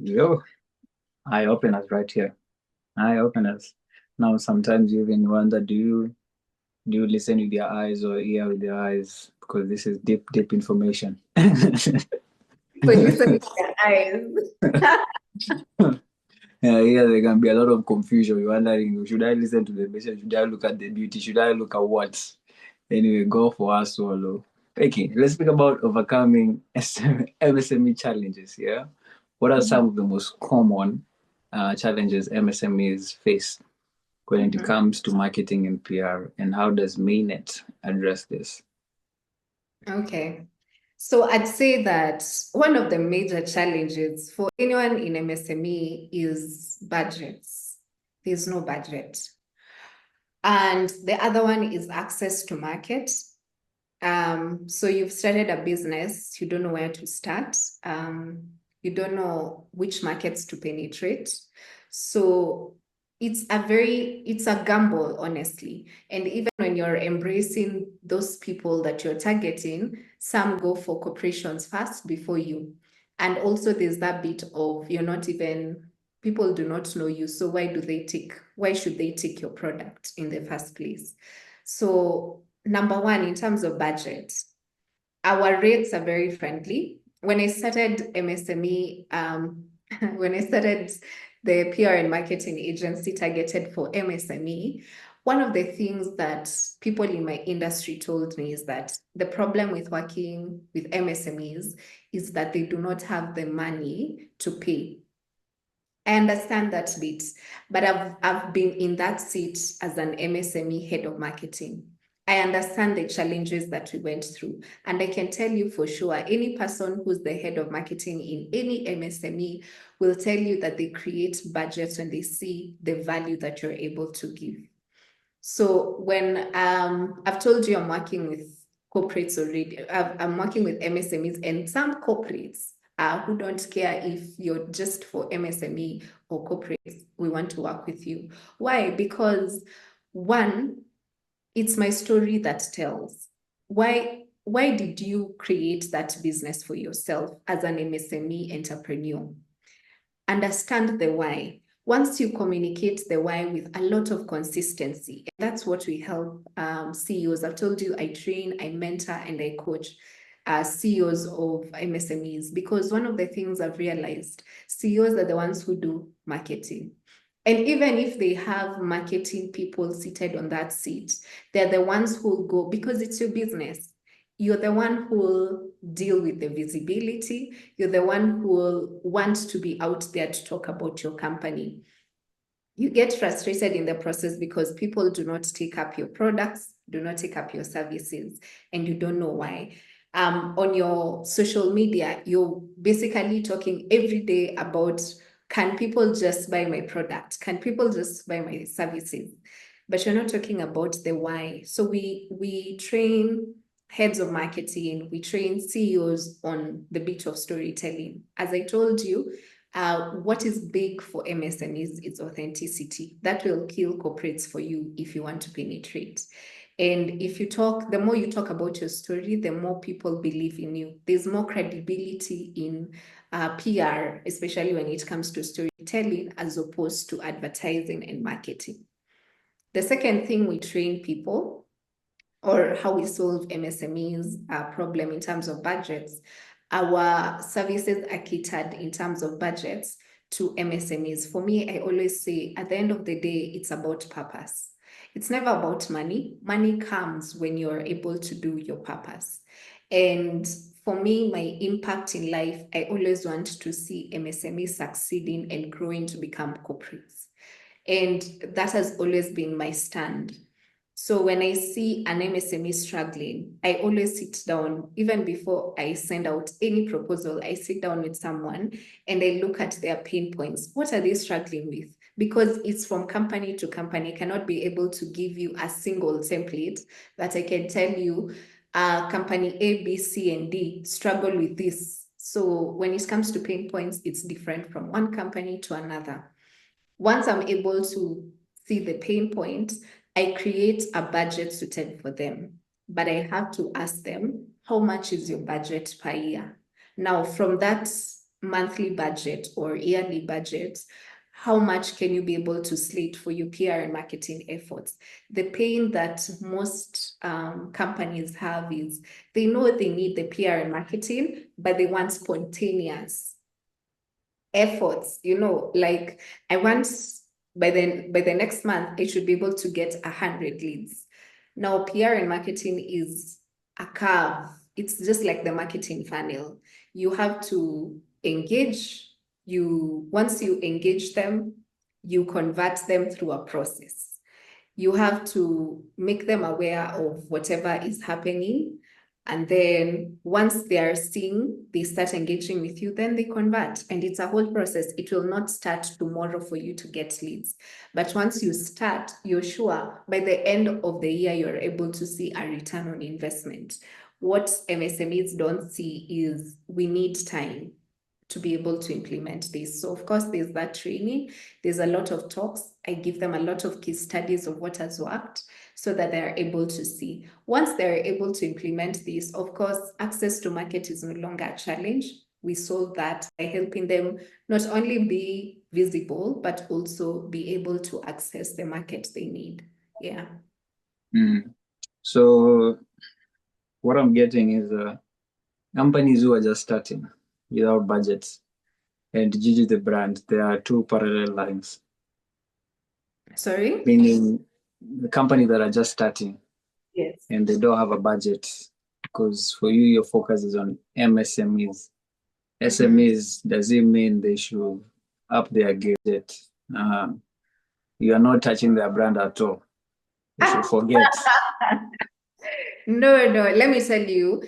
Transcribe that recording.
Yo, eye openers right here. Eye openers. Now sometimes you even wonder, do you listen with your eyes or ear with your eyes? Because this is deep, deep information. So listen with your eyes. Yeah, there can be a lot of confusion. You're wondering, should I listen to the message? Should I look at the beauty? Should I look at what? Anyway, go for us solo. Okay, let's speak about overcoming MSME challenges. Yeah, what are some of the most common challenges MSMEs face when it Mhm. comes to marketing and PR, and how does Maynet address this? Okay. So I'd say that one of the major challenges for anyone in MSME is budgets. There's no budget. And the other one is access to market. So you've started a business, you don't know where to start. You don't know which markets to penetrate. So it's a gamble, honestly. And even when you're embracing those people that you're targeting, some go for corporations first before you. And also there's that bit of you're not even people do not know you. So why should they take your product in the first place? So number one, in terms of budget, our rates are very friendly. When I started MSME, when I started the PR and marketing agency targeted for MSME, one of the things that people in my industry told me is that the problem with working with MSMEs is that they do not have the money to pay. I understand that bit, but I've been in that seat as an MSME head of marketing. I understand the challenges that we went through. And I can tell you for sure, any person who's the head of marketing in any MSME will tell you that they create budgets when they see the value that you're able to give. So when I've told you I'm working with corporates already, I'm working with MSMEs and some corporates who don't care if you're just for MSME or corporates, we want to work with you. Why? Because one, it's my story that tells. Why did you create that business for yourself as an MSME entrepreneur? Understand the why. Once you communicate the why with a lot of consistency, and that's what we help CEOs. I've told you I train, I mentor, and I coach CEOs of MSMEs because one of the things I've realized, CEOs are the ones who do marketing. And even if they have marketing people seated on that seat, they're the ones who will go because it's your business. You're the one who will deal with the visibility. You're the one who will want to be out there to talk about your company. You get frustrated in the process because people do not take up your products, do not take up your services, and you don't know why. On your social media, you're basically talking every day about can people just buy my product? Can people just buy my services? But you're not talking about the why. So we train heads of marketing, we train CEOs on the bit of storytelling. As I told you, what is big for MSMEs is authenticity. That will kill corporates for you if you want to penetrate. And if you talk, the more you talk about your story, the more people believe in you. There's more credibility in PR, especially when it comes to storytelling, as opposed to advertising and marketing. The second thing we train people or how we solve MSMEs problem in terms of budgets. Our services are catered in terms of budgets to MSMEs. For me, I always say at the end of the day, it's about purpose. It's never about money. Money comes when you're able to do your purpose. And for me, my impact in life, I always want to see MSMEs succeeding and growing to become corporates. And that has always been my stand. So when I see an MSME struggling, I always sit down, even before I send out any proposal, I sit down with someone and I look at their pain points. What are they struggling with? Because it's from company to company. I cannot be able to give you a single template that I can tell you, company A, B, C, and D struggle with this. So when it comes to pain points, it's different from one company to another. Once I'm able to see the pain points, I create a budget suited for them. But I have to ask them, how much is your budget per year? Now, from that monthly budget or yearly budget, how much can you be able to slate for your PR and marketing efforts? The pain that most companies have is they know they need the PR and marketing, but they want spontaneous efforts. Like I want by the next month, I should be able to get 100 leads. Now, PR and marketing is a curve. It's just like the marketing funnel. You have to engage. Once you engage them, you convert them through a process. You have to make them aware of whatever is happening. And then once they are seeing, they start engaging with you, then they convert. And it's a whole process. It will not start tomorrow for you to get leads. But once you start, you're sure by the end of the year, you're able to see a return on investment. What MSMEs don't see is we need time to be able to implement this. So of course, there's that training. There's a lot of talks. I give them a lot of case studies of what has worked so that they're able to see. Once they're able to implement this, of course, access to market is no longer a challenge. We solve that by helping them not only be visible, but also be able to access the market they need. Yeah. So what I'm getting is companies who are just starting without budgets and Gigi the brand, there are two parallel lines. Sorry? Meaning the companies that are just starting, yes, and they don't have a budget, because for you, your focus is on MSMEs. SMEs, does it mean they should up their game? You are not touching their brand at all. You should forget. No, let me tell you,